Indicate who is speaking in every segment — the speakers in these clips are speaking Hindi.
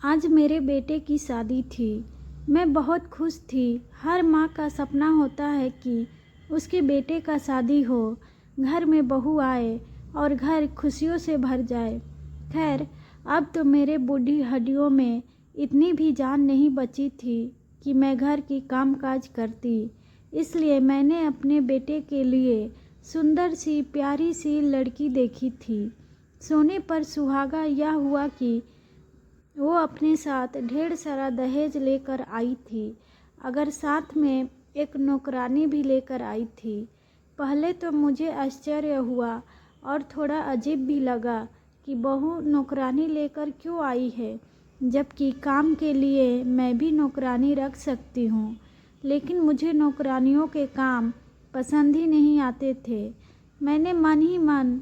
Speaker 1: आज मेरे बेटे की शादी थी। मैं बहुत खुश थी। हर माँ का सपना होता है कि उसके बेटे का शादी हो, घर में बहू आए और घर खुशियों से भर जाए। खैर, अब तो मेरे बूढ़ी हड्डियों में इतनी भी जान नहीं बची थी कि मैं घर की कामकाज करती। इसलिए मैंने अपने बेटे के लिए सुंदर सी प्यारी सी लड़की देखी थी। सोने पर सुहागा यह हुआ कि वो अपने साथ ढेर सारा दहेज लेकर आई थी, अगर साथ में एक नौकरानी भी लेकर आई थी। पहले तो मुझे आश्चर्य हुआ और थोड़ा अजीब भी लगा कि बहू नौकरानी लेकर क्यों आई है, जबकि काम के लिए मैं भी नौकरानी रख सकती हूँ। लेकिन मुझे नौकरानियों के काम पसंद ही नहीं आते थे। मैंने मन ही मन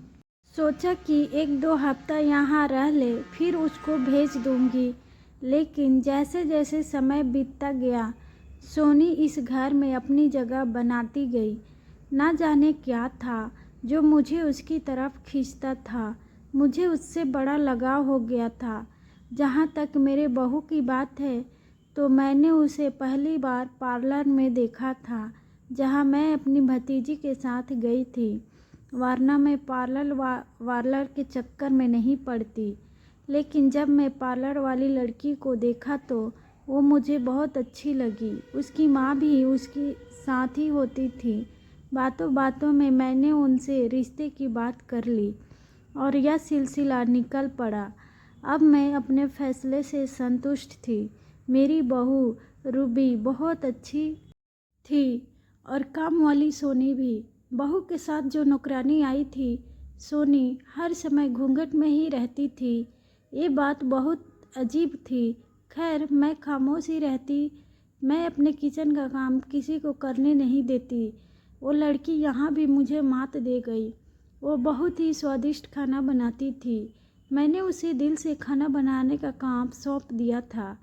Speaker 1: सोचा कि 1-2 हफ्ता यहाँ रह ले, फिर उसको भेज दूँगी। लेकिन जैसे जैसे समय बीतता गया, सोनी इस घर में अपनी जगह बनाती गई। ना जाने क्या था जो मुझे उसकी तरफ खींचता था। मुझे उससे बड़ा लगाव हो गया था। जहाँ तक मेरे बहू की बात है, तो मैंने उसे पहली बार पार्लर में देखा था, जहाँ मैं अपनी भतीजी के साथ गई थी। वरना मैं पार्लर के चक्कर में नहीं पड़ती। लेकिन जब मैं पार्लर वाली लड़की को देखा तो वो मुझे बहुत अच्छी लगी। उसकी माँ भी उसकी साथ ही होती थी। बातों बातों में मैंने उनसे रिश्ते की बात कर ली और यह सिलसिला निकल पड़ा। अब मैं अपने फैसले से संतुष्ट थी। मेरी बहू रूबी बहुत अच्छी थी और काम वाली सोनी भी। बहू के साथ जो नौकरानी आई थी, सोनी हर समय घूंघट में ही रहती थी। ये बात बहुत अजीब थी। खैर, मैं खामोश ही रहती। मैं अपने किचन का काम किसी को करने नहीं देती। वो लड़की यहाँ भी मुझे मात दे गई। वो बहुत ही स्वादिष्ट खाना बनाती थी। मैंने उसे दिल से खाना बनाने का काम सौंप दिया था।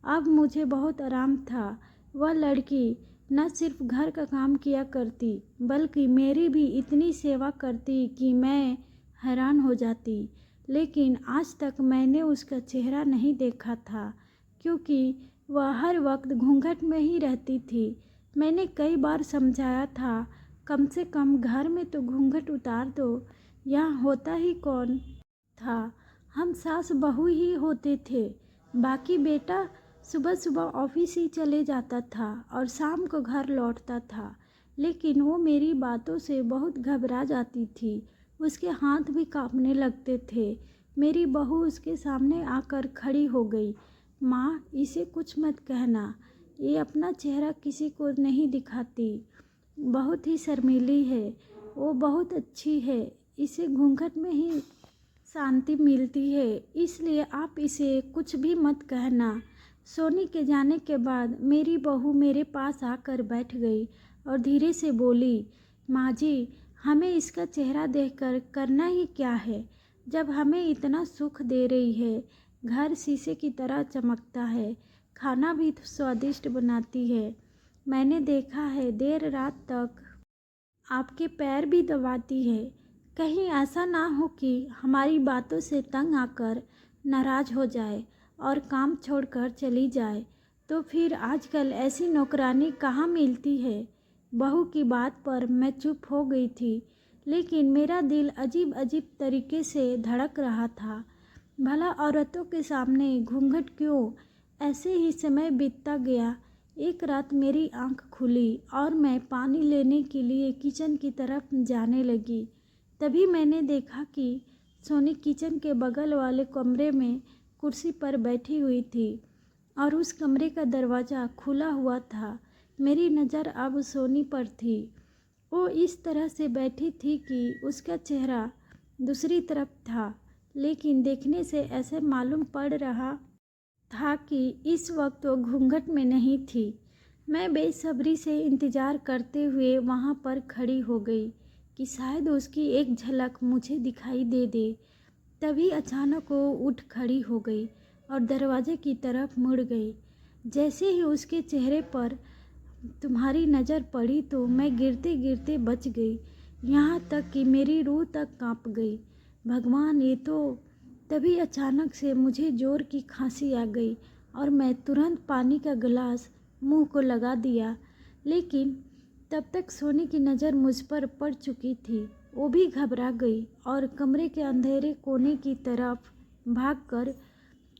Speaker 1: अब मुझे बहुत आराम था। वह लड़की न सिर्फ घर का काम किया करती, बल्कि मेरी भी इतनी सेवा करती कि मैं हैरान हो जाती। लेकिन आज तक मैंने उसका चेहरा नहीं देखा था, क्योंकि वह हर वक्त घूंघट में ही रहती थी। मैंने कई बार समझाया था, कम से कम घर में तो घूंघट उतार दो। यहाँ होता ही कौन था, हम सास बहू ही होते थे। बाकी बेटा सुबह सुबह ऑफिस ही चले जाता था और शाम को घर लौटता था। लेकिन वो मेरी बातों से बहुत घबरा जाती थी। उसके हाथ भी कांपने लगते थे। मेरी बहू उसके सामने आकर खड़ी हो गई। माँ, इसे कुछ मत कहना, ये अपना चेहरा किसी को नहीं दिखाती, बहुत ही शर्मीली है। वो बहुत अच्छी है, इसे घूंघट में ही शांति मिलती है, इसलिए आप इसे कुछ भी मत कहना। सोनी के जाने के बाद मेरी बहू मेरे पास आकर बैठ गई और धीरे से बोली, माँ जी, हमें इसका चेहरा देखकर करना ही क्या है, जब हमें इतना सुख दे रही है। घर शीशे की तरह चमकता है, खाना भी स्वादिष्ट बनाती है। मैंने देखा है देर रात तक आपके पैर भी दबाती है। कहीं ऐसा ना हो कि हमारी बातों से तंग आकर नाराज़ हो जाए और काम छोड़कर चली जाए। तो फिर आजकल ऐसी नौकरानी कहाँ मिलती है। बहू की बात पर मैं चुप हो गई थी, लेकिन मेरा दिल अजीब अजीब तरीके से धड़क रहा था। भला औरतों के सामने घूंघट क्यों। ऐसे ही समय बीतता गया। एक रात मेरी आंख खुली और मैं पानी लेने के लिए किचन की तरफ जाने लगी। तभी मैंने देखा कि सोनी किचन के बगल वाले कमरे में कुर्सी पर बैठी हुई थी और उस कमरे का दरवाज़ा खुला हुआ था। मेरी नज़र अब सोनी पर थी। वो इस तरह से बैठी थी कि उसका चेहरा दूसरी तरफ था, लेकिन देखने से ऐसे मालूम पड़ रहा था कि इस वक्त वो घूंघट में नहीं थी। मैं बेसब्री से इंतज़ार करते हुए वहाँ पर खड़ी हो गई कि शायद उसकी एक झलक मुझे दिखाई दे दे। तभी अचानक वो उठ खड़ी हो गई और दरवाजे की तरफ मुड़ गई। जैसे ही उसके चेहरे पर तुम्हारी नज़र पड़ी तो मैं गिरते गिरते बच गई, यहाँ तक कि मेरी रूह तक कांप गई। भगवान, ये तो तभी अचानक से मुझे जोर की खांसी आ गई और मैं तुरंत पानी का गिलास मुंह को लगा दिया। लेकिन तब तक सोनी की नज़र मुझ पर पड़ चुकी थी। वो भी घबरा गई और कमरे के अंधेरे कोने की तरफ भागकर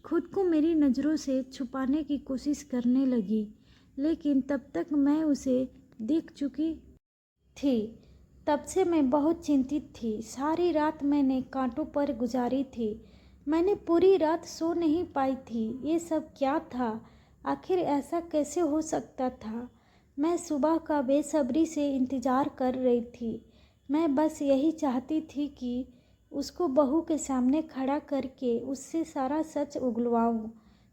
Speaker 1: खुद को मेरी नज़रों से छुपाने की कोशिश करने लगी। लेकिन तब तक मैं उसे देख चुकी थी। तब से मैं बहुत चिंतित थी। सारी रात मैंने कांटों पर गुजारी थी। मैंने पूरी रात सो नहीं पाई थी। ये सब क्या था? आखिर ऐसा कैसे हो सकता था? मैं सुबह का बेसब्री से इंतज़ार कर रही थी। मैं बस यही चाहती थी कि उसको बहू के सामने खड़ा करके उससे सारा सच उगलवाऊं।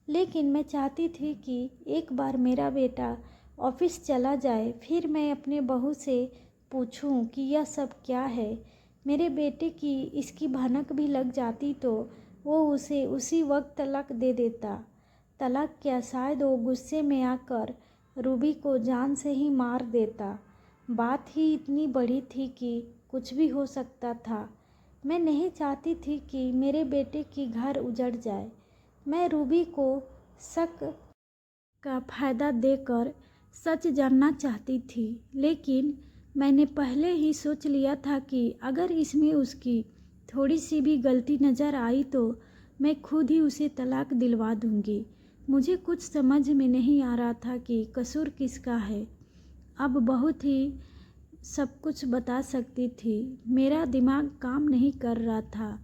Speaker 1: लेकिन मैं चाहती थी कि एक बार मेरा बेटा ऑफिस चला जाए, फिर मैं अपने बहू से पूछूं कि यह सब क्या है। मेरे बेटे की इसकी भनक भी लग जाती तो वो उसे उसी वक्त तलाक दे देता। तलाक क्या, शायद वो गुस्से में आकर रूबी को जान से ही मार देता। बात ही इतनी बड़ी थी कि कुछ भी हो सकता था। मैं नहीं चाहती थी कि मेरे बेटे की घर उजड़ जाए। मैं रूबी को शक का फायदा देकर सच जानना चाहती थी। लेकिन मैंने पहले ही सोच लिया था कि अगर इसमें उसकी थोड़ी सी भी गलती नज़र आई तो मैं खुद ही उसे तलाक दिलवा दूंगी। मुझे कुछ समझ में नहीं आ रहा था कि कसूर किसका है। अब बहुत ही सब कुछ बता सकती थी। मेरा दिमाग काम नहीं कर रहा था।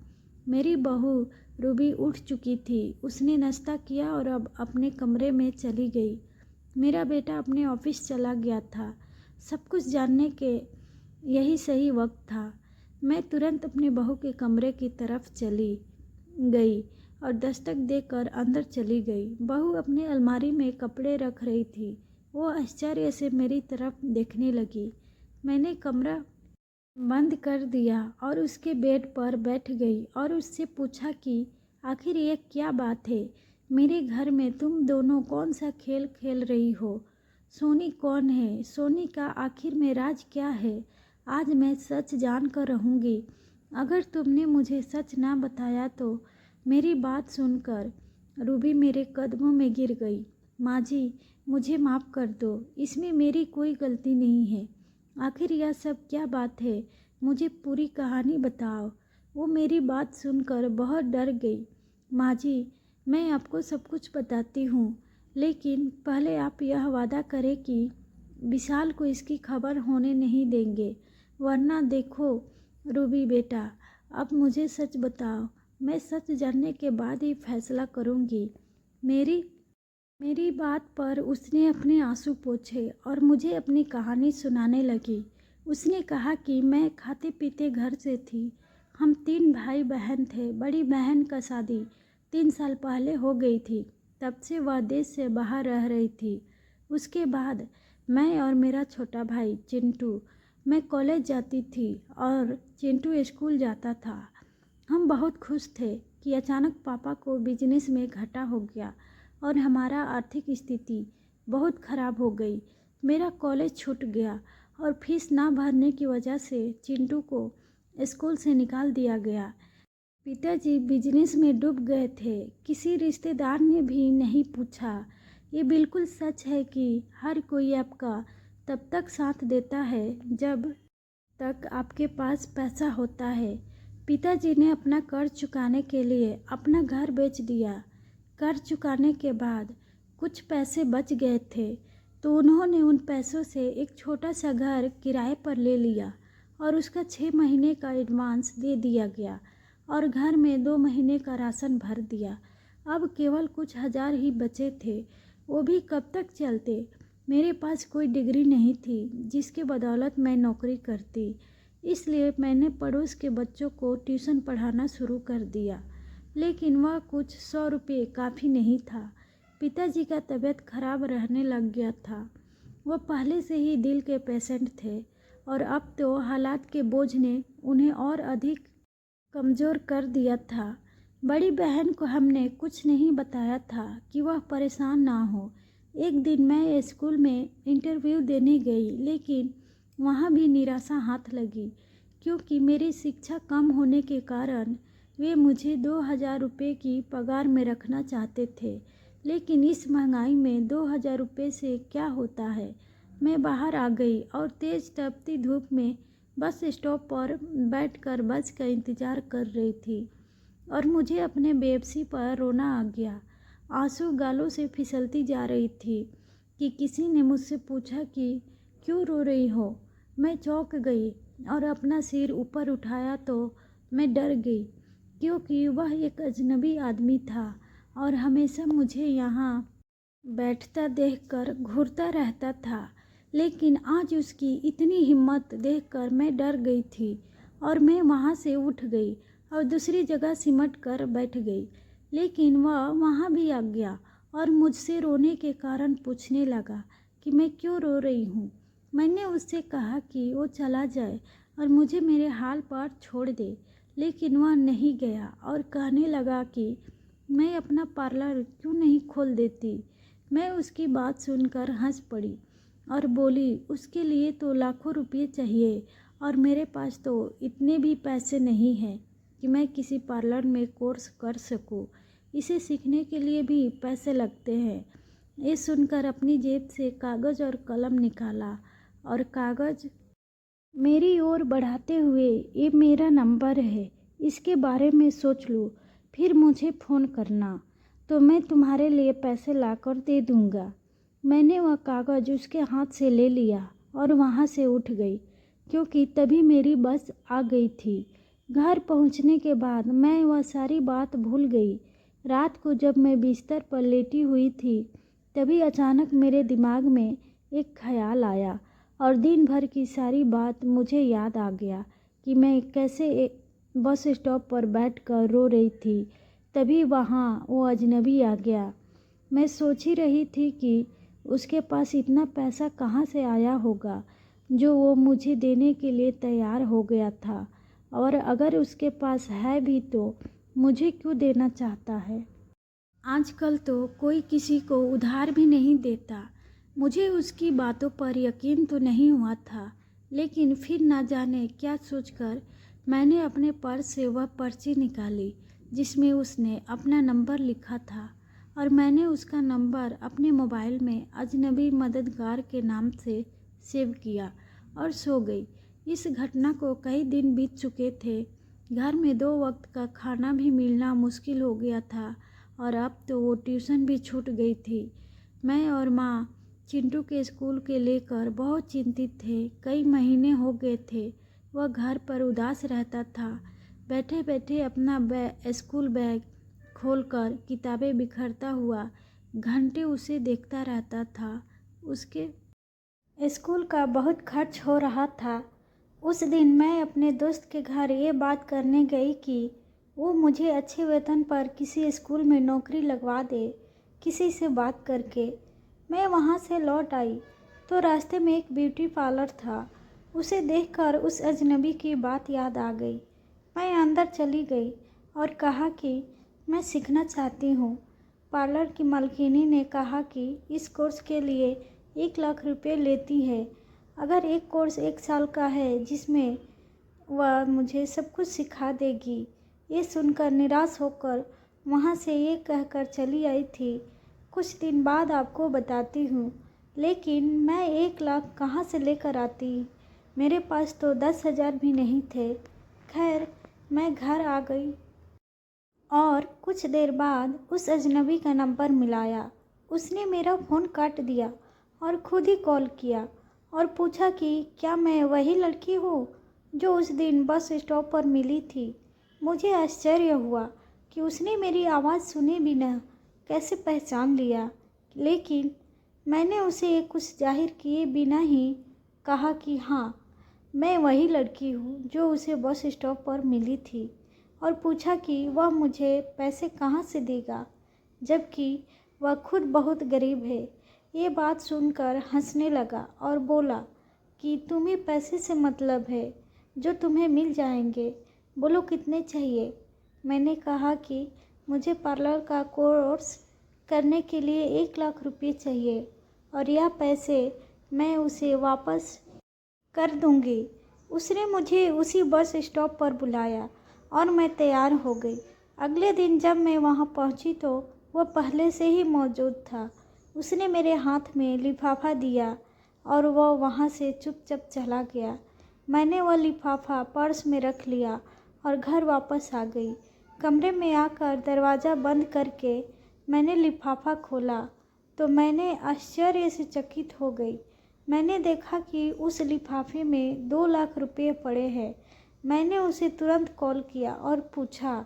Speaker 1: मेरी बहू रूबी उठ चुकी थी। उसने नाश्ता किया और अब अपने कमरे में चली गई। मेरा बेटा अपने ऑफिस चला गया था। सब कुछ जानने के यही सही वक्त था। मैं तुरंत अपने बहू के कमरे की तरफ चली गई और दस्तक देकर अंदर चली गई। बहू अपने अलमारी में कपड़े रख रही थी। वो आश्चर्य से मेरी तरफ देखने लगी। मैंने कमरा बंद कर दिया और उसके बेड पर बैठ गई और उससे पूछा कि आखिर ये क्या बात है? मेरे घर में तुम दोनों कौन सा खेल खेल रही हो? सोनी कौन है? सोनी का आखिर में राज क्या है? आज मैं सच जान कर रहूँगी। अगर तुमने मुझे सच ना बताया तो मेरी बात सुनकर रूबी मेरे कदमों में गिर गई। माँ जी, मुझे माफ़ कर दो। इसमें मेरी कोई गलती नहीं है। आखिर यह सब क्या बात है? मुझे पूरी कहानी बताओ। वो मेरी बात सुनकर बहुत डर गई। माँ जी, मैं आपको सब कुछ बताती हूँ, लेकिन पहले आप यह वादा करें कि विशाल को इसकी खबर होने नहीं देंगे, वरना देखो रूबी बेटा, अब मुझे सच बताओ। मैं सच जानने के बाद ही फैसला करूँगी। मेरी बात पर उसने अपने आंसू पोंछे और मुझे अपनी कहानी सुनाने लगी। उसने कहा कि मैं खाते पीते घर से थी। हम 3 भाई बहन थे। बड़ी बहन का शादी 3 साल पहले हो गई थी। तब से वह देश से बाहर रह रही थी। उसके बाद मैं और मेरा छोटा भाई चिंटू, मैं कॉलेज जाती थी और चिंटू स्कूल जाता था। हम बहुत खुश थे कि अचानक पापा को बिजनेस में घाटा हो गया और हमारा आर्थिक स्थिति बहुत ख़राब हो गई। मेरा कॉलेज छूट गया और फीस ना भरने की वजह से चिंटू को स्कूल से निकाल दिया गया। पिताजी बिजनेस में डूब गए थे। किसी रिश्तेदार ने भी नहीं पूछा। ये बिल्कुल सच है कि हर कोई आपका तब तक साथ देता है जब तक आपके पास पैसा होता है। पिताजी ने अपना कर्ज चुकाने के लिए अपना घर बेच दिया। कर्ज चुकाने के बाद कुछ पैसे बच गए थे तो उन्होंने उन पैसों से एक छोटा सा घर किराए पर ले लिया और उसका 6 महीने का एडवांस दे दिया गया और घर में 2 महीने का राशन भर दिया। अब केवल कुछ हजार ही बचे थे, वो भी कब तक चलते। मेरे पास कोई डिग्री नहीं थी जिसके बदौलत मैं नौकरी करती, इसलिए मैंने पड़ोस के बच्चों को ट्यूशन पढ़ाना शुरू कर दिया। लेकिन वह कुछ 100 रुपये काफ़ी नहीं था। पिताजी का तबीयत खराब रहने लग गया था। वो पहले से ही दिल के पेशेंट थे और अब तो हालात के बोझ ने उन्हें और अधिक कमज़ोर कर दिया था। बड़ी बहन को हमने कुछ नहीं बताया था कि वह परेशान ना हो। एक दिन मैं स्कूल में इंटरव्यू देने गई, लेकिन वहाँ भी निराशा हाथ लगी क्योंकि मेरी शिक्षा कम होने के कारण वे मुझे 2000 रुपये की पगार में रखना चाहते थे, लेकिन इस महंगाई में 2000 रुपये से क्या होता है। मैं बाहर आ गई और तेज़ तपती धूप में बस स्टॉप पर बैठकर बस का इंतज़ार कर रही थी और मुझे अपने बेबसी पर रोना आ गया। आंसू गालों से फिसलती जा रही थी कि किसी ने मुझसे पूछा कि क्यों रो रही हो। मैं चौंक गई और अपना सिर ऊपर उठाया तो मैं डर गई, क्योंकि वह एक अजनबी आदमी था और हमेशा मुझे यहाँ बैठता देखकर घूरता रहता था। लेकिन आज उसकी इतनी हिम्मत देखकर मैं डर गई थी और मैं वहाँ से उठ गई और दूसरी जगह सिमट कर बैठ गई। लेकिन वह वहाँ भी आ गया और मुझसे रोने के कारण पूछने लगा कि मैं क्यों रो रही हूँ। मैंने उससे कहा कि वो चला जाए और मुझे मेरे हाल पर छोड़ दे, लेकिन वह नहीं गया और कहने लगा कि मैं अपना पार्लर क्यों नहीं खोल देती। मैं उसकी बात सुनकर हंस पड़ी और बोली, उसके लिए तो लाखों रुपये चाहिए और मेरे पास तो इतने भी पैसे नहीं हैं कि मैं किसी पार्लर में कोर्स कर सकूं। इसे सीखने के लिए भी पैसे लगते हैं। ये सुनकर अपनी जेब से कागज़ और कलम निकाला और कागज़ मेरी ओर बढ़ाते हुए, ये मेरा नंबर है, इसके बारे में सोच लो, फिर मुझे फ़ोन करना तो मैं तुम्हारे लिए पैसे लाकर दे दूँगा। मैंने वह कागज़ उसके हाथ से ले लिया और वहाँ से उठ गई, क्योंकि तभी मेरी बस आ गई थी। घर पहुँचने के बाद मैं वह सारी बात भूल गई। रात को जब मैं बिस्तर पर लेटी हुई थी, तभी अचानक मेरे दिमाग में एक ख्याल आया और दिन भर की सारी बात मुझे याद आ गया कि मैं कैसे बस स्टॉप पर बैठकर रो रही थी। तभी वहाँ वो अजनबी आ गया। मैं सोच ही रही थी कि उसके पास इतना पैसा कहाँ से आया होगा जो वो मुझे देने के लिए तैयार हो गया था, और अगर उसके पास है भी तो मुझे क्यों देना चाहता है। आजकल तो कोई किसी को उधार भी नहीं देता। मुझे उसकी बातों पर यकीन तो नहीं हुआ था, लेकिन फिर ना जाने क्या सोचकर मैंने अपने पर्स से वह पर्ची निकाली जिसमें उसने अपना नंबर लिखा था, और मैंने उसका नंबर अपने मोबाइल में अजनबी मददगार के नाम से सेव किया और सो गई। इस घटना को कई दिन बीत चुके थे। घर में 2 वक्त का खाना भी मिलना मुश्किल हो गया था और अब तो वो ट्यूशन भी छूट गई थी। मैं और माँ चिंटू के स्कूल के लेकर बहुत चिंतित थे। कई महीने हो गए थे वह घर पर उदास रहता था। बैठे बैठे अपना स्कूल बैग खोलकर किताबें बिखरता हुआ घंटे उसे देखता रहता था। उसके स्कूल का बहुत खर्च हो रहा था। उस दिन मैं अपने दोस्त के घर ये बात करने गई कि वो मुझे अच्छे वेतन पर किसी स्कूल में नौकरी लगवा दे, किसी से बात करके। मैं वहाँ से लौट आई तो रास्ते में एक ब्यूटी पार्लर था। उसे देखकर उस अजनबी की बात याद आ गई। मैं अंदर चली गई और कहा कि मैं सीखना चाहती हूँ। पार्लर की मालकिनी ने कहा कि इस कोर्स के लिए 1 लाख रुपये लेती है। अगर एक कोर्स 1 साल का है जिसमें वह मुझे सब कुछ सिखा देगी। ये सुनकर निराश होकर वहाँ से ये कहकर चली आई थी, कुछ दिन बाद आपको बताती हूँ। लेकिन मैं 1 लाख कहाँ से लेकर आती, मेरे पास तो 10,000 भी नहीं थे। खैर, मैं घर आ गई और कुछ देर बाद उस अजनबी का नंबर मिलाया। उसने मेरा फ़ोन काट दिया और खुद ही कॉल किया और पूछा कि क्या मैं वही लड़की हूँ जो उस दिन बस स्टॉप पर मिली थी। मुझे आश्चर्य हुआ कि उसने मेरी आवाज़ सुने बिना कैसे पहचान लिया, लेकिन मैंने उसे कुछ जाहिर किए बिना ही कहा कि हाँ, मैं वही लड़की हूँ जो उसे बस स्टॉप पर मिली थी, और पूछा कि वह मुझे पैसे कहाँ से देगा, जबकि वह खुद बहुत गरीब है। ये बात सुनकर हंसने लगा और बोला कि तुम्हें पैसे से मतलब है जो तुम्हें मिल जाएंगे, बोलो कितने चाहिए। मैंने कहा कि मुझे पार्लर का कोर्स करने के लिए 1 लाख रुपये चाहिए और यह पैसे मैं उसे वापस कर दूंगी। उसने मुझे उसी बस स्टॉप पर बुलाया और मैं तैयार हो गई। अगले दिन जब मैं वहाँ पहुँची तो वह पहले से ही मौजूद था। उसने मेरे हाथ में लिफाफा दिया और वह वहाँ से चुपचाप चला गया। मैंने वह लिफाफा पर्स में रख लिया और घर वापस आ गई। कमरे में आकर दरवाज़ा बंद करके मैंने लिफाफा खोला तो मैंने आश्चर्य से चकित हो गई। मैंने देखा कि उस लिफाफे में 2 लाख रुपए पड़े हैं। मैंने उसे तुरंत कॉल किया और पूछा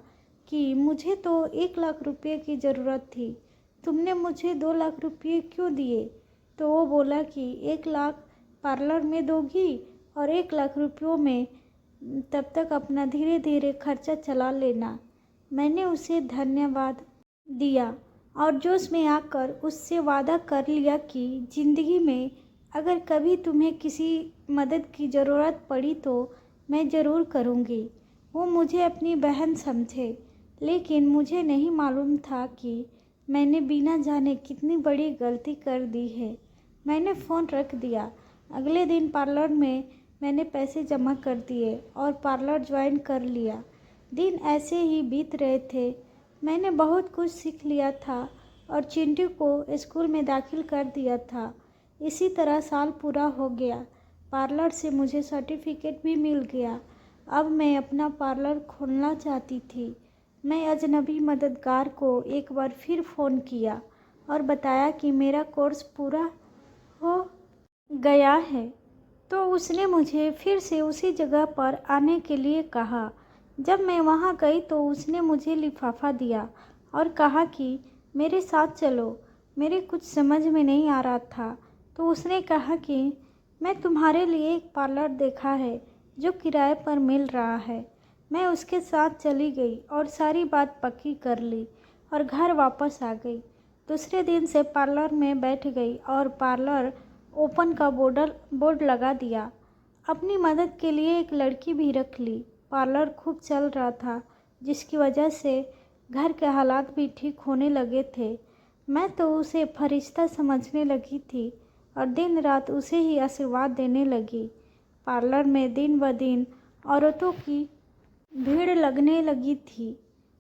Speaker 1: कि मुझे तो 1 लाख रुपए की ज़रूरत थी, तुमने मुझे 2 लाख रुपए क्यों दिए? तो वो बोला कि 1 लाख पार्लर में दोगी और 1 लाख रुपयों में तब तक अपना धीरे धीरे खर्चा चला लेना। मैंने उसे धन्यवाद दिया और जोश में आकर उससे वादा कर लिया कि ज़िंदगी में अगर कभी तुम्हें किसी मदद की ज़रूरत पड़ी तो मैं ज़रूर करूँगी। वो मुझे अपनी बहन समझे, लेकिन मुझे नहीं मालूम था कि मैंने बिना जाने कितनी बड़ी गलती कर दी है। मैंने फ़ोन रख दिया। अगले दिन पार्लर में मैंने पैसे जमा कर दिए और पार्लर ज्वाइन कर लिया। दिन ऐसे ही बीत रहे थे। मैंने बहुत कुछ सीख लिया था और चिंटू को स्कूल में दाखिल कर दिया था। इसी तरह साल पूरा हो गया। पार्लर से मुझे सर्टिफिकेट भी मिल गया। अब मैं अपना पार्लर खोलना चाहती थी। मैं अजनबी मददगार को एक बार फिर फ़ोन किया और बताया कि मेरा कोर्स पूरा हो गया है, तो उसने मुझे फिर से उसी जगह पर आने के लिए कहा। जब मैं वहाँ गई तो उसने मुझे लिफाफा दिया और कहा कि मेरे साथ चलो। मेरे कुछ समझ में नहीं आ रहा था, तो उसने कहा कि मैं तुम्हारे लिए एक पार्लर देखा है जो किराए पर मिल रहा है। मैं उसके साथ चली गई और सारी बात पक्की कर ली और घर वापस आ गई। दूसरे दिन से पार्लर में बैठ गई और पार्लर ओपन का बोर्ड लगा दिया। अपनी मदद के लिए एक लड़की भी रख ली। पार्लर खूब चल रहा था, जिसकी वजह से घर के हालात भी ठीक होने लगे थे। मैं तो उसे फरिश्ता समझने लगी थी और दिन रात उसे ही आशीर्वाद देने लगी। पार्लर में दिन ब दिन औरतों की भीड़ लगने लगी थी।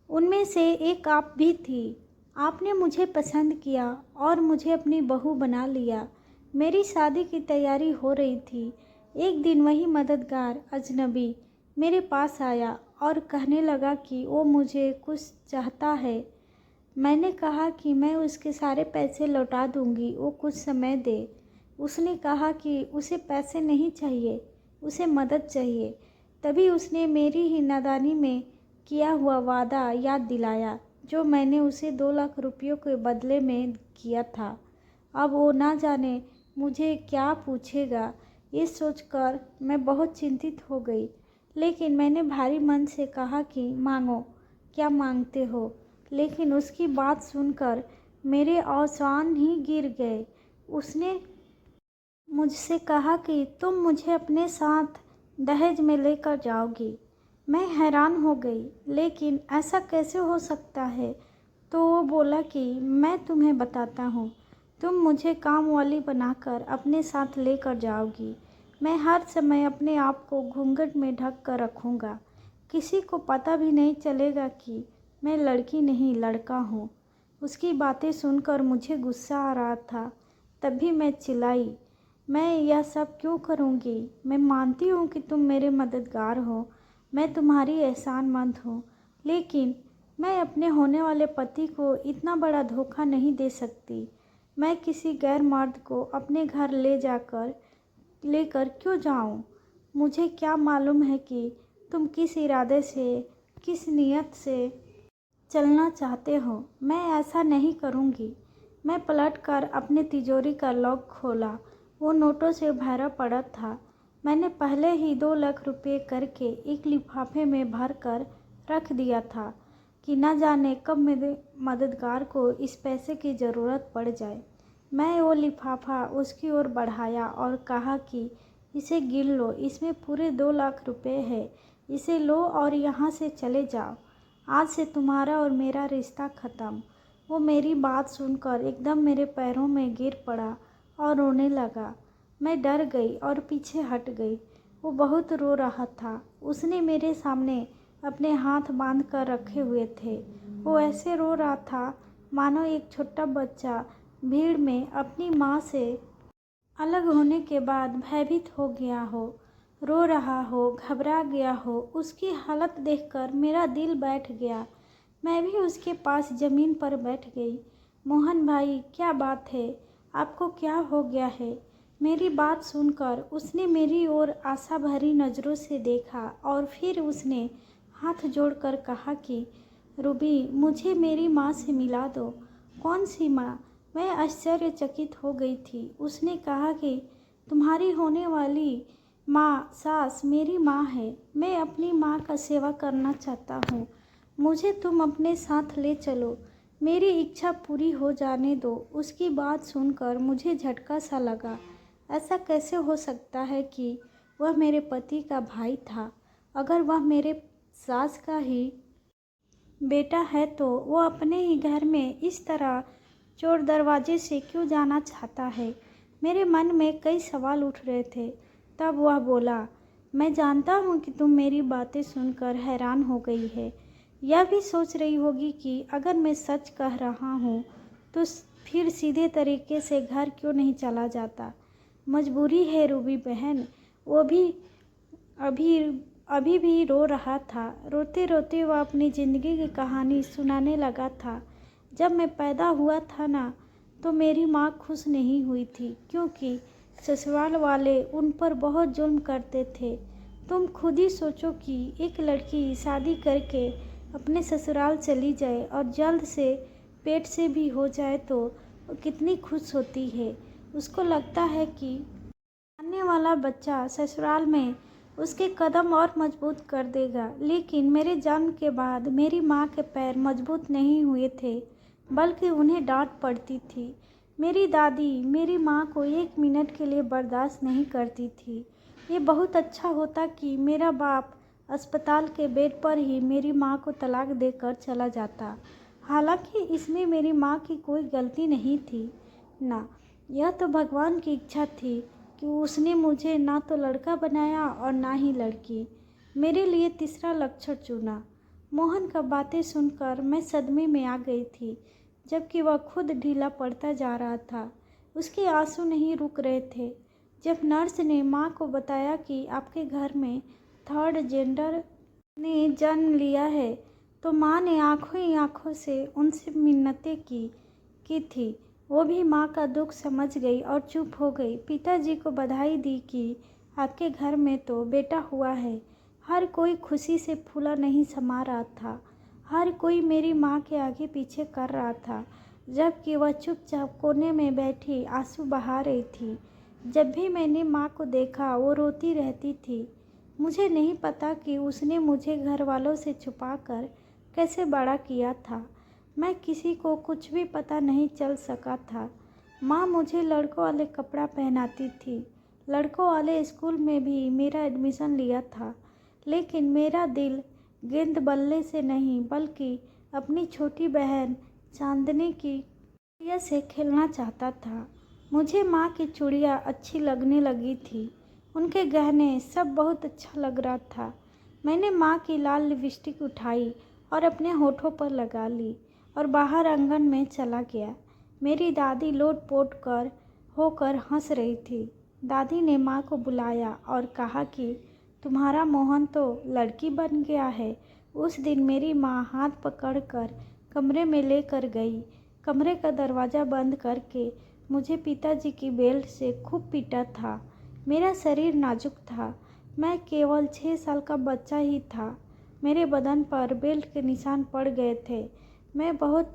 Speaker 1: उनमें से एक आप भी थी। आपने मुझे पसंद किया और मुझे अपनी बहू बना लिया। मेरी शादी की तैयारी हो रही थी। एक दिन वही मददगार अजनबी मेरे पास आया और कहने लगा कि वो मुझे कुछ चाहता है। मैंने कहा कि मैं उसके सारे पैसे लौटा दूंगी, वो कुछ समय दे। उसने कहा कि उसे पैसे नहीं चाहिए, उसे मदद चाहिए। तभी उसने मेरी ही नादानी में किया हुआ वादा याद दिलाया, जो मैंने उसे 2 लाख रुपयों के बदले में किया था। अब वो ना जाने मुझे क्या पूछेगा। ये सोचकर मैं बहुत चिंतित हो गई, लेकिन मैंने भारी मन से कहा कि मांगो, क्या मांगते हो। लेकिन उसकी बात सुनकर मेरे औसान ही गिर गए। उसने मुझसे कहा कि तुम मुझे अपने साथ दहेज में लेकर जाओगी। मैं हैरान हो गई, लेकिन ऐसा कैसे हो सकता है। तो वो बोला कि मैं तुम्हें बताता हूँ, तुम मुझे काम वाली बनाकर अपने साथ लेकर जाओगी। मैं हर समय अपने आप को घूंघट में ढक कर रखूँगा। किसी को पता भी नहीं चलेगा कि मैं लड़की नहीं लड़का हूँ। उसकी बातें सुनकर मुझे गुस्सा आ रहा था। तभी मैं चिल्लाई, मैं यह सब क्यों करूँगी। मैं मानती हूँ कि तुम मेरे मददगार हो, मैं तुम्हारी एहसानमंद हूँ, लेकिन मैं अपने होने वाले पति को इतना बड़ा धोखा नहीं दे सकती। मैं किसी गैर मर्द को अपने घर लेकर क्यों जाऊँ। मुझे क्या मालूम है कि तुम किस इरादे से, किस नीयत से चलना चाहते हो। मैं ऐसा नहीं करूँगी। मैं पलटकर अपने तिजोरी का लॉक खोला। वो नोटों से भरा पड़ा था। मैंने पहले ही 2 लाख रुपए करके एक लिफाफे में भर कर रख दिया था कि न जाने कब मेरे मददगार को इस पैसे की ज़रूरत पड़ जाए। मैं वो लिफाफा उसकी ओर बढ़ाया और कहा कि इसे गिन लो, इसमें पूरे 2 लाख रुपए है। इसे लो और यहाँ से चले जाओ। आज से तुम्हारा और मेरा रिश्ता ख़त्म। वो मेरी बात सुनकर एकदम मेरे पैरों में गिर पड़ा और रोने लगा। मैं डर गई और पीछे हट गई। वो बहुत रो रहा था। उसने मेरे सामने अपने हाथ बांध कर रखे हुए थे। वो ऐसे रो रहा था मानो एक छोटा बच्चा भीड़ में अपनी माँ से अलग होने के बाद भयभीत हो गया हो, रो रहा हो, घबरा गया हो। उसकी हालत देखकर मेरा दिल बैठ गया। मैं भी उसके पास ज़मीन पर बैठ गई। मोहन भाई, क्या बात है? आपको क्या हो गया है? मेरी बात सुनकर उसने मेरी ओर आशा भरी नज़रों से देखा और फिर उसने हाथ जोड़कर कहा कि रूबी, मुझे मेरी माँ से मिला दो। कौन सी माँ? मैं आश्चर्यचकित हो गई थी। उसने कहा कि तुम्हारी होने वाली माँ सास मेरी माँ है। मैं अपनी माँ का सेवा करना चाहता हूँ। मुझे तुम अपने साथ ले चलो। मेरी इच्छा पूरी हो जाने दो। उसकी बात सुनकर मुझे झटका सा लगा। ऐसा कैसे हो सकता है कि वह मेरे पति का भाई था? अगर वह मेरे सास का ही बेटा है तो वो अपने ही घर में इस तरह चोर दरवाजे से क्यों जाना चाहता है? मेरे मन में कई सवाल उठ रहे थे। तब वह बोला, मैं जानता हूँ कि तुम मेरी बातें सुनकर हैरान हो गई है। यह भी सोच रही होगी कि अगर मैं सच कह रहा हूँ तो फिर सीधे तरीके से घर क्यों नहीं चला जाता। मजबूरी है रूबी बहन। वो भी अभी अभी भी रो रहा था। रोते रोते वह अपनी ज़िंदगी की कहानी सुनाने लगा था। जब मैं पैदा हुआ था ना, तो मेरी माँ खुश नहीं हुई थी क्योंकि ससुराल वाले उन पर बहुत जुल्म करते थे। तुम खुद ही सोचो कि एक लड़की शादी करके अपने ससुराल चली जाए और जल्द से पेट से भी हो जाए तो वो कितनी खुश होती है। उसको लगता है कि आने वाला बच्चा ससुराल में उसके कदम और मजबूत कर देगा। लेकिन मेरे जन्म के बाद मेरी माँ के पैर मजबूत नहीं हुए थे, बल्कि उन्हें डांट पड़ती थी। मेरी दादी मेरी माँ को 1 मिनट के लिए बर्दाश्त नहीं करती थी। ये बहुत अच्छा होता कि मेरा बाप अस्पताल के बेड पर ही मेरी माँ को तलाक देकर चला जाता। हालांकि इसमें मेरी माँ की कोई गलती नहीं थी ना, यह तो भगवान की इच्छा थी कि उसने मुझे ना तो लड़का बनाया और ना ही लड़की। मेरे लिए तीसरा लक्षण चुना। मोहन का बातें सुनकर मैं सदमे में आ गई थी, जबकि वह खुद ढीला पड़ता जा रहा था। उसके आंसू नहीं रुक रहे थे। जब नर्स ने माँ को बताया कि आपके घर में थर्ड जेंडर ने जन्म लिया है, तो माँ ने आंखों ही आंखों से उनसे मिन्नतें की थी। वो भी माँ का दुख समझ गई और चुप हो गई। पिताजी को बधाई दी कि आपके घर में तो बेटा हुआ है। हर कोई खुशी से फूला नहीं समा रहा था। हर कोई मेरी माँ के आगे पीछे कर रहा था, जबकि वह चुपचाप कोने में बैठी आंसू बहा रही थी। जब भी मैंने माँ को देखा वो रोती रहती थी। मुझे नहीं पता कि उसने मुझे घर वालों से छुपाकर कैसे बड़ा किया था। मैं किसी को कुछ भी पता नहीं चल सका था। माँ मुझे लड़कों वाले कपड़ा पहनाती थी। लड़कों वाले स्कूल में भी मेरा एडमिशन लिया था। लेकिन मेरा दिल गेंद बल्ले से नहीं, बल्कि अपनी छोटी बहन चांदनी की चूड़िया से खेलना चाहता था। मुझे माँ की चूड़िया अच्छी लगने लगी थी। उनके गहने सब बहुत अच्छा लग रहा था। मैंने माँ की लाल लिपस्टिक उठाई और अपने होठों पर लगा ली और बाहर आंगन में चला गया। मेरी दादी लोट-पोट कर होकर हंस रही थी। दादी ने माँ को बुलाया और कहा कि तुम्हारा मोहन तो लड़की बन गया है। उस दिन मेरी माँ हाथ पकड़कर कमरे में लेकर गई। कमरे का दरवाज़ा बंद करके मुझे पिताजी की बेल्ट से खूब पीटा था। मेरा शरीर नाजुक था। मैं केवल 6 साल का बच्चा ही था। मेरे बदन पर बेल्ट के निशान पड़ गए थे। मैं बहुत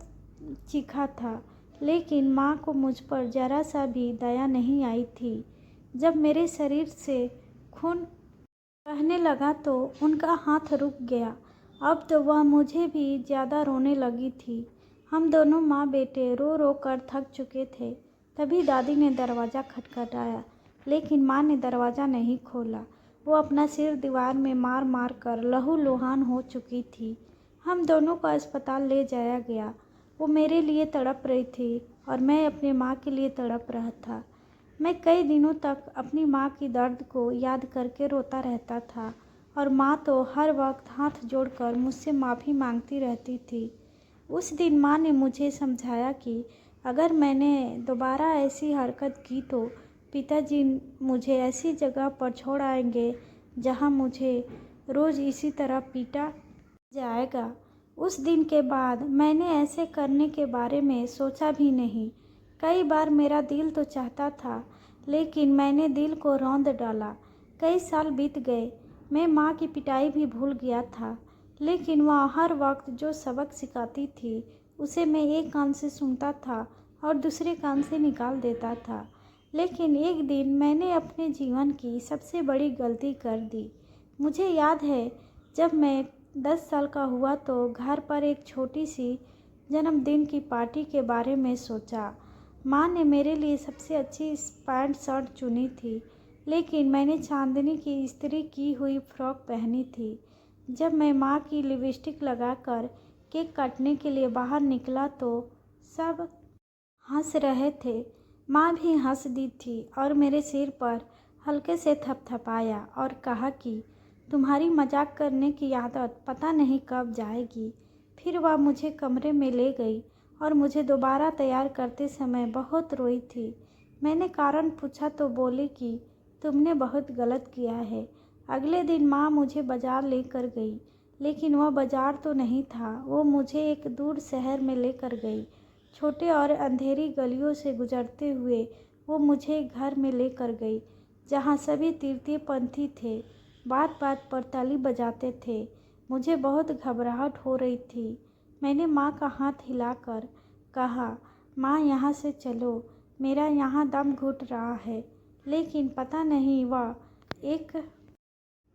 Speaker 1: चीखा था, लेकिन माँ को मुझ पर जरा सा भी दया नहीं आई थी। जब मेरे शरीर से खून बहने लगा तो उनका हाथ रुक गया। अब तो वह मुझे भी ज़्यादा रोने लगी थी। हम दोनों माँ बेटे रो रो कर थक चुके थे। तभी दादी ने दरवाज़ा खटखटाया, लेकिन माँ ने दरवाज़ा नहीं खोला। वो अपना सिर दीवार में मार मार कर लहूलुहान हो चुकी थी। हम दोनों को अस्पताल ले जाया गया। वो मेरे लिए तड़प रही थी और मैं अपनी माँ के लिए तड़प रहा था। मैं कई दिनों तक अपनी माँ की दर्द को याद करके रोता रहता था और माँ तो हर वक्त हाथ जोड़कर मुझसे माफ़ी मांगती रहती थी। उस दिन माँ ने मुझे समझाया कि अगर मैंने दोबारा ऐसी हरकत की तो पिताजी मुझे ऐसी जगह पर छोड़ आएंगे जहाँ मुझे रोज़ इसी तरह पीटा जाएगा। उस दिन के बाद मैंने ऐसे करने के बारे में सोचा भी नहीं। कई बार मेरा दिल तो चाहता था, लेकिन मैंने दिल को रौंद डाला। कई साल बीत गए, मैं माँ की पिटाई भी भूल गया था, लेकिन वह हर वक्त जो सबक सिखाती थी उसे मैं एक कान से सुनता था और दूसरे कान से निकाल देता था। लेकिन एक दिन मैंने अपने जीवन की सबसे बड़ी गलती कर दी। मुझे याद है, जब मैं 10 साल का हुआ तो घर पर एक छोटी सी जन्मदिन की पार्टी के बारे में सोचा। माँ ने मेरे लिए सबसे अच्छी पैंट शर्ट चुनी थी, लेकिन मैंने चांदनी की इस्त्री की हुई फ्रॉक पहनी थी। जब मैं माँ की लिपस्टिक लगाकर केक काटने के लिए बाहर निकला तो सब हंस रहे थे। माँ भी हंस दी थी और मेरे सिर पर हल्के से थपथपाया और कहा कि तुम्हारी मजाक करने की आदत पता नहीं कब जाएगी। फिर वह मुझे कमरे में ले गई और मुझे दोबारा तैयार करते समय बहुत रोई थी। मैंने कारण पूछा तो बोली कि तुमने बहुत गलत किया है। अगले दिन माँ मुझे बाज़ार लेकर गई, लेकिन वह बाज़ार तो नहीं था। वो मुझे एक दूर शहर में लेकर गई। छोटे और अंधेरी गलियों से गुजरते हुए वो मुझे घर में लेकर गई, जहाँ सभी तृतीय पंथी थे, बात बात पर ताली बजाते थे। मुझे बहुत घबराहट हो रही थी। मैंने माँ का हाथ हिलाकर कहा, माँ यहाँ से चलो, मेरा यहाँ दम घुट रहा है। लेकिन पता नहीं, वह एक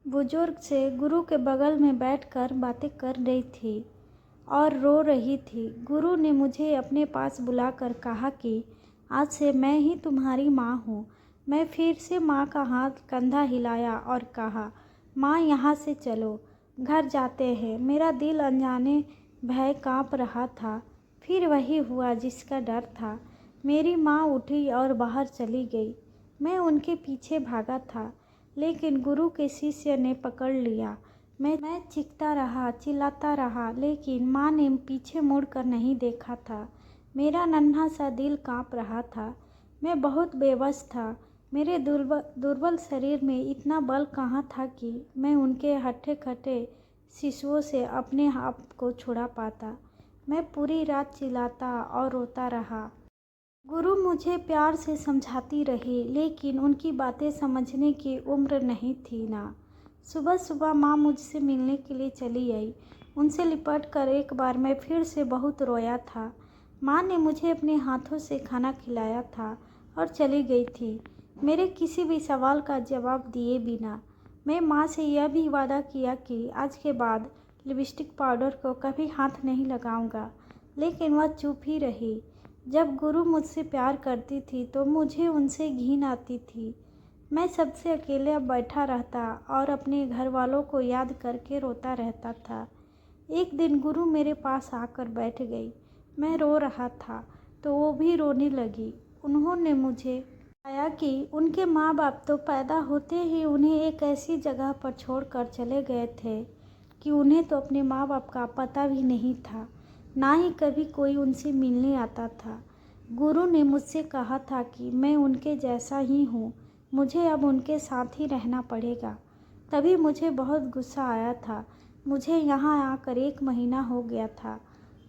Speaker 1: बुजुर्ग से गुरु के बगल में बैठकर बातें कर रही थी और रो रही थी। गुरु ने मुझे अपने पास बुलाकर कहा कि आज से मैं ही तुम्हारी माँ हूँ। मैं फिर से माँ का हाथ कंधा हिलाया और कहा, माँ यहाँ से चलो, घर जाते हैं। मेरा दिल अनजाने भय काँप रहा था। फिर वही हुआ जिसका डर था। मेरी माँ उठी और बाहर चली गई। मैं उनके पीछे भागा था, लेकिन गुरु के शिष्य ने पकड़ लिया। मैं चीखता रहा, चिल्लाता रहा, लेकिन माँ ने पीछे मुड़कर नहीं देखा था। मेरा नन्हा सा दिल काँप रहा था। मैं बहुत बेबस था। मेरे दुर्बल शरीर में इतना बल कहाँ था कि मैं उनके हट्टे कट्टे शिशुओं से अपने आप को छुड़ा पाता। मैं पूरी रात चिल्लाता और रोता रहा। गुरु मुझे प्यार से समझाती रही, लेकिन उनकी बातें समझने की उम्र नहीं थी ना। सुबह सुबह माँ मुझसे मिलने के लिए चली आई। उनसे लिपट कर एक बार मैं फिर से बहुत रोया था। माँ ने मुझे अपने हाथों से खाना खिलाया था और चली गई थी, मेरे किसी भी सवाल का जवाब दिए बिना। मैं माँ से यह भी वादा किया कि आज के बाद लिपस्टिक पाउडर को कभी हाथ नहीं लगाऊंगा, लेकिन वह चुप ही रही। जब गुरु मुझसे प्यार करती थी तो मुझे उनसे घिन आती थी। मैं सबसे अकेले बैठा रहता और अपने घर वालों को याद करके रोता रहता था। एक दिन गुरु मेरे पास आकर बैठ गई। मैं रो रहा था तो वो भी रोने लगी। उन्होंने मुझे बताया कि उनके माँ बाप तो पैदा होते ही उन्हें एक ऐसी जगह पर छोड़कर चले गए थे कि उन्हें तो अपने माँ बाप का पता भी नहीं था, ना ही कभी कोई उनसे मिलने आता था। गुरु ने मुझसे कहा था कि मैं उनके जैसा ही हूँ, मुझे अब उनके साथ ही रहना पड़ेगा। तभी मुझे बहुत गुस्सा आया था। मुझे यहाँ आकर 1 महीना हो गया था।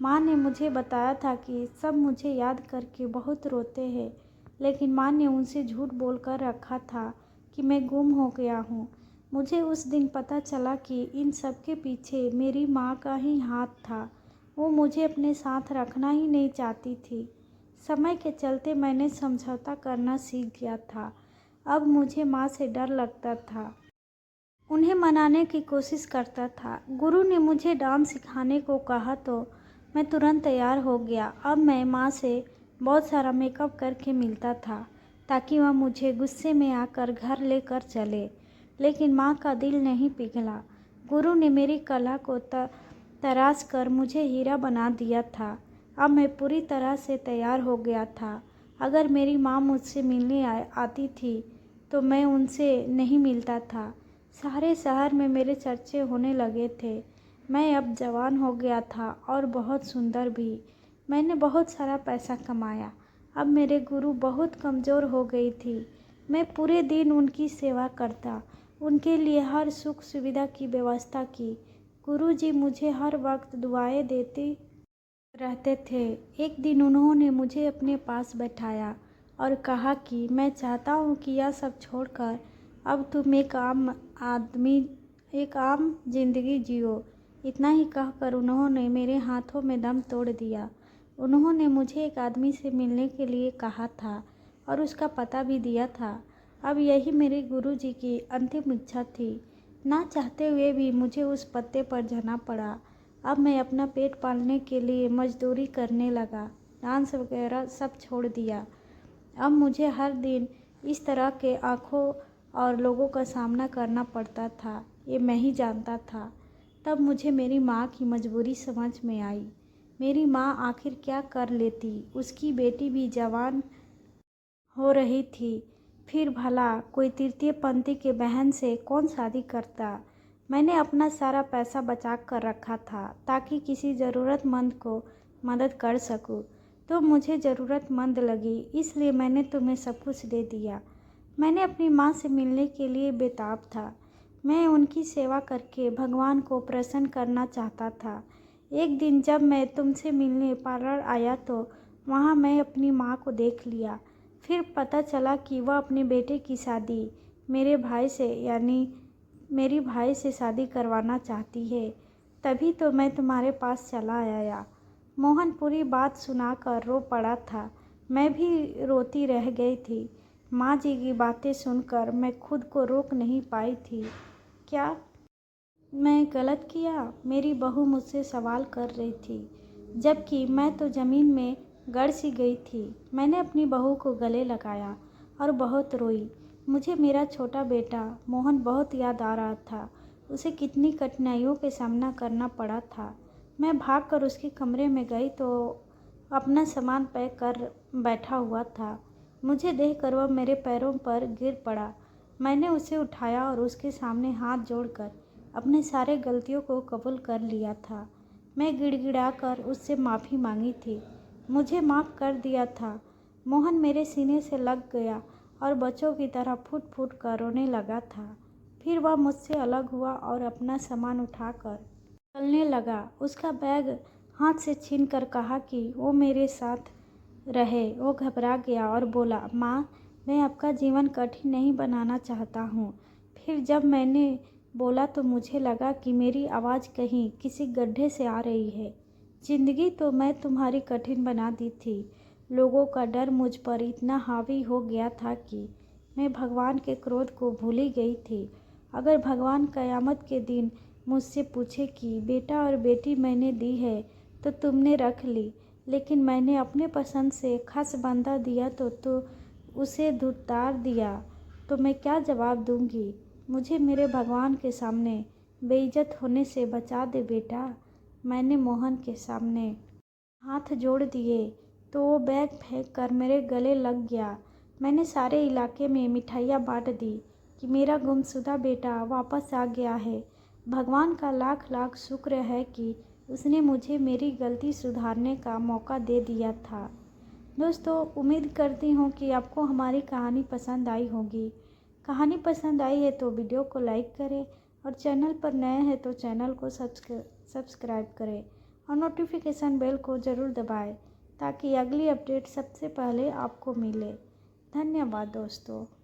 Speaker 1: माँ ने मुझे बताया था कि सब मुझे याद करके बहुत रोते हैं, लेकिन माँ ने उनसे झूठ बोलकर रखा था कि मैं गुम हो गया हूँ। मुझे उस दिन पता चला कि इन सब के पीछे मेरी माँ का ही हाथ था। वो मुझे अपने साथ रखना ही नहीं चाहती थी। समय के चलते मैंने समझौता करना सीख गया था। अब मुझे माँ से डर लगता था, उन्हें मनाने की कोशिश करता था। गुरु ने मुझे डांस सिखाने को कहा तो मैं तुरंत तैयार हो गया। अब मैं माँ से बहुत सारा मेकअप करके मिलता था ताकि वह मुझे गुस्से में आकर घर लेकर चले, लेकिन माँ का दिल नहीं पिघला। गुरु ने मेरी कला को तराश कर मुझे हीरा बना दिया था। अब मैं पूरी तरह से तैयार हो गया था। अगर मेरी माँ मुझसे मिलने आती थी तो मैं उनसे नहीं मिलता था। सारे शहर में मेरे चर्चे होने लगे थे। मैं अब जवान हो गया था और बहुत सुंदर भी। मैंने बहुत सारा पैसा कमाया। अब मेरे गुरु बहुत कमज़ोर हो गई थी। मैं पूरे दिन उनकी सेवा करता, उनके लिए हर सुख सुविधा की व्यवस्था की। गुरुजी मुझे हर वक्त दुआएं देते रहते थे। एक दिन उन्होंने मुझे अपने पास बैठाया और कहा कि मैं चाहता हूँ कि यह सब छोड़कर अब तुम एक आम जिंदगी जियो। इतना ही कहकर उन्होंने मेरे हाथों में दम तोड़ दिया। उन्होंने मुझे एक आदमी से मिलने के लिए कहा था और उसका पता भी दिया था। अब यही मेरे गुरुजी की अंतिम इच्छा थी। ना चाहते हुए भी मुझे उस पत्ते पर जाना पड़ा। अब मैं अपना पेट पालने के लिए मजदूरी करने लगा, डांस वगैरह सब छोड़ दिया। अब मुझे हर दिन इस तरह के आँखों और लोगों का सामना करना पड़ता था, ये मैं ही जानता था। तब मुझे मेरी माँ की मजबूरी समझ में आई। मेरी माँ आखिर क्या कर लेती, उसकी बेटी भी जवान हो रही थी। फिर भला कोई तृतीय पंथी के बहन से कौन शादी करता। मैंने अपना सारा पैसा बचा कर रखा था ताकि किसी ज़रूरतमंद को मदद कर सकूं। तो मुझे ज़रूरतमंद लगी, इसलिए मैंने तुम्हें सब कुछ दे दिया। मैंने अपनी माँ से मिलने के लिए बेताब था। मैं उनकी सेवा करके भगवान को प्रसन्न करना चाहता था। एक दिन जब मैं तुमसे मिलने पार्लर आया तो वहाँ मैं अपनी माँ को देख लिया। फिर पता चला कि वह अपने बेटे की शादी मेरी भाई से शादी करवाना चाहती है। तभी तो मैं तुम्हारे पास चला आया। मोहन पूरी बात सुनाकर रो पड़ा था। मैं भी रोती रह गई थी। माँ जी की बातें सुनकर मैं खुद को रोक नहीं पाई थी। क्या मैं गलत किया? मेरी बहू मुझसे सवाल कर रही थी, जबकि मैं तो ज़मीन में गड़ सी गई थी। मैंने अपनी बहू को गले लगाया और बहुत रोई। मुझे मेरा छोटा बेटा मोहन बहुत याद आ रहा था। उसे कितनी कठिनाइयों के सामना करना पड़ा था। मैं भागकर उसके कमरे में गई तो अपना सामान पैक कर बैठा हुआ था। मुझे देखकर वह मेरे पैरों पर गिर पड़ा। मैंने उसे उठाया और उसके सामने हाथ जोड़कर अपने सारे गलतियों को कबूल कर लिया था। मैं गिड़गिड़ाकर उससे माफ़ी मांगी थी। मुझे माफ़ कर दिया था। मोहन मेरे सीने से लग गया और बच्चों की तरह फूट फूट कर रोने लगा था। फिर वह मुझसे अलग हुआ और अपना सामान उठाकर चलने लगा। उसका बैग हाथ से छीनकर कहा कि वो मेरे साथ रहे। वो घबरा गया और बोला, माँ, मैं आपका जीवन कठिन नहीं बनाना चाहता हूँ। फिर जब मैंने बोला तो मुझे लगा कि मेरी आवाज़ कहीं किसी गड्ढे से आ रही है। जिंदगी तो मैं तुम्हारी कठिन बना दी थी। लोगों का डर मुझ पर इतना हावी हो गया था कि मैं भगवान के क्रोध को भूल ही गई थी। अगर भगवान क़यामत के दिन मुझसे पूछे कि बेटा और बेटी मैंने दी है तो तुमने रख ली, लेकिन मैंने अपने पसंद से खास बंधा दिया तो उसे धुतकार दिया, तो मैं क्या जवाब दूंगी? मुझे मेरे भगवान के सामने बेइज्जत होने से बचा दे बेटा। मैंने मोहन के सामने हाथ जोड़ दिए तो वो बैग फेंक कर मेरे गले लग गया। मैंने सारे इलाके में मिठाइयाँ बांट दी कि मेरा गुमशुदा बेटा वापस आ गया है। भगवान का लाख लाख शुक्र है कि उसने मुझे मेरी गलती सुधारने का मौका दे दिया था। दोस्तों, उम्मीद करती हूँ कि आपको हमारी कहानी पसंद आई होगी। कहानी पसंद आई है तो वीडियो को लाइक करें और चैनल पर नए हैं तो चैनल को सब्सक्राइब करें और नोटिफिकेशन बेल को ज़रूर दबाएं ताकि अगली अपडेट सबसे पहले आपको मिले। धन्यवाद दोस्तों।